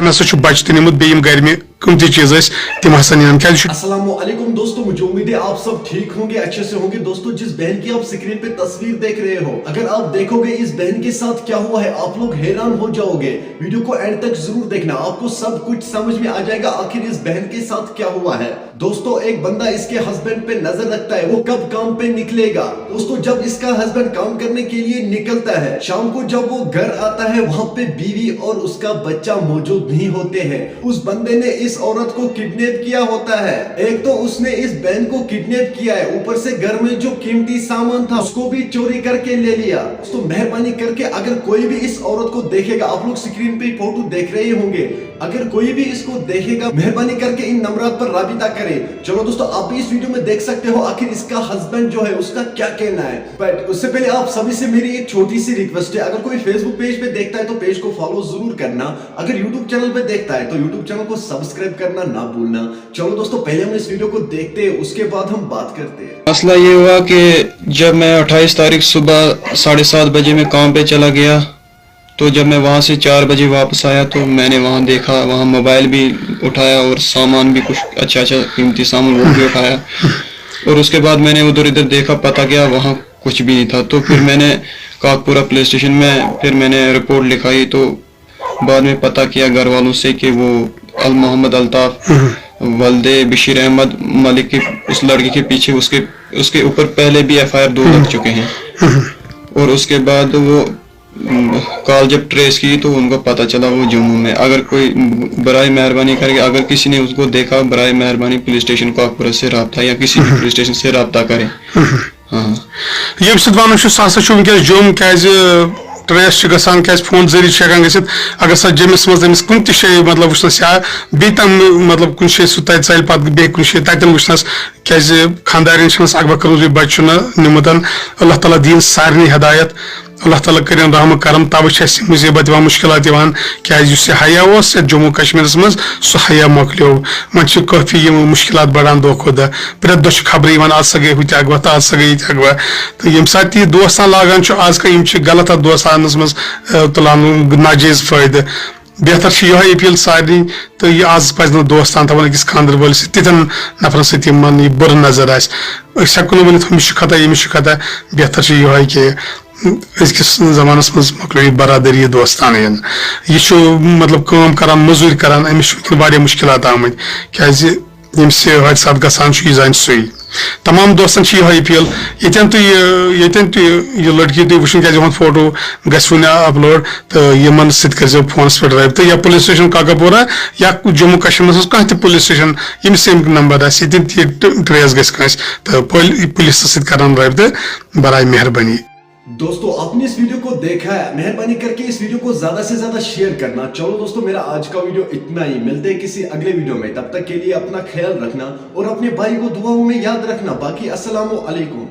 मे हसा बच तो निमुत बेयम घर में कमती चीज तम हसा नियान क्या। अस्सलाम वालेकुम दोस्तों, मुझे उम्मीद है आप सब ठीक होंगे, अच्छे से होंगे। दोस्तों, जिस बहन की आप स्क्रीन पे तस्वीर देख रहे हो, अगर आप देखोगे इस बहन के साथ क्या हुआ है, आप लोग हैरान हो जाओगे। वीडियो को एंड तक जरूर देखना, आपको सब कुछ समझ में आ जाएगा आखिर इस बहन के साथ क्या हुआ है। दोस्तों, एक बंदा इसके हस्बैंड पे नजर रखता है, वो कब काम पे निकलेगा। दोस्तों, जब इसका हस्बैंड काम करने के लिए निकलता है, शाम को जब वो घर आता है, वहाँ पे बीवी और उसका बच्चा मौजूद नहीं होते हैं। उस बंदे ने इस औरत को किडनैप किया होता है। एक तो उसने इस बहन को किडनैप किया है, ऊपर से घर में जो कीमती सामान था उसको भी चोरी करके ले लिया। तो मेहरबानी करके अगर कोई भी इस औरत को देखेगा, आप लोग स्क्रीन पे फोटो देख रहे होंगे, अगर कोई भी इसको देखेगा मेहरबानी करके इन नंबरात पर राबिता करे। चलो दोस्तों, आप भी इस वीडियो में देख सकते हो आखिर इसका हस्बैंड जो है उसका क्या कहना है। बट उससे पहले आप सभी से मेरी एक छोटी सी रिक्वेस्ट है, अगर कोई फेसबुक पेज पे देखता है तो पेज को फॉलो जरूर करना, अगर यूट्यूब चैनल पे देखता है तो यूट्यूब चैनल को सब्सक्राइब करना ना भूलना। चलो दोस्तों, पहले हम इस वीडियो को देखते हैं, उसके बाद हम बात करते हैं। मसला ये हुआ कि जब मैं 28 तारीख सुबह 7:30 बजे में काम पे चला गया, तो जब मैं वहाँ से 4 बजे वापस आया तो मैंने वहाँ देखा, वहाँ मोबाइल भी उठाया और सामान भी कुछ अच्छा कीमती सामान वो भी उठाया। और उसके बाद मैंने उधर इधर देखा, पता किया वहाँ कुछ भी नहीं था। तो फिर मैंने काकपुरा पुलिस स्टेशन में फिर मैंने रिपोर्ट लिखाई। तो बाद में पता किया घर वालों से कि वो मोहम्मद अल्ताफ वल्दे बशीर अहमद मलिक की उस लड़की के पीछे उसके ऊपर पहले भी FIR 2 लग चुके हैं। और उसके बाद वो कॉल जब ट्रेस की तो उनको पता चला वो जम्मू में। अगर कोई बराए मेहरबानी करके अगर किसी ने उसको देखा, बराए मेहरबानी पुलिस स्टेशन काकपुरा से राब्ता या किसी भी पुलिस स्टेशन से राब्ता करे। ये वन वनस जुम क्या ट्रेस गसान क्या फोन जरिए हेकान गसित, अगर सा जमिस मज कुन ते मतलब वुचनस या बे तम मतलब कुन सह तल पे बे कुन तन वुचनस क्या खानदारिन अगवा कर बच्चु निमुत। अल्लाह ताला दीन सारे हिदायत, अल्लाह ताला करें रहम करम। तब मुसीबत मुश्किलात क्या हया जम्मू कश्मीर मज सह हया मोकलो मन काफी मुश्किलात बढ़ान दो खुद प्रत दो खबर आज गई हूँ अगवा तो आज गई अगवा। तो ये सात दोस्तान लागान आज का गलत दोस्तान मज तुलान नाजायज फायदे। बेहतर ये अपील सारे तो ये आज पज दोस्तान तवन अकिस खानदर वल तिथन नफर सत बुर नजर हेको वन अमिस खता यमिस खता। बेहतर ये कि अजकिस जमानस मज मकलो बरादरी दोस्तान यह मतलब काम करान मजूर करान अमिस मुश्किलात आमत क्या ये हादसा गसान यह जान सही। तमाम दोस्तन ये अपील ये लड़की तुम वो क्या फोटो गु अपलोड तो यमन सो फोन पे ड्राइव तो या पुलिस स्टेशन काकापुरा या जम्मू कश्मीर मज कह पुलिस स्टेशन यमिस नंबर ट्रेस गस तो पुलिस सरान ड्राइव तो बराए मेहरबानी। दोस्तों, आपने इस वीडियो को देखा है, मेहरबानी करके इस वीडियो को ज्यादा से ज्यादा शेयर करना। चलो दोस्तों, मेरा आज का वीडियो इतना ही, मिलते हैं किसी अगले वीडियो में। तब तक के लिए अपना ख्याल रखना और अपने भाई को दुआओं में याद रखना। बाकी अस्सलामु अलैकुम।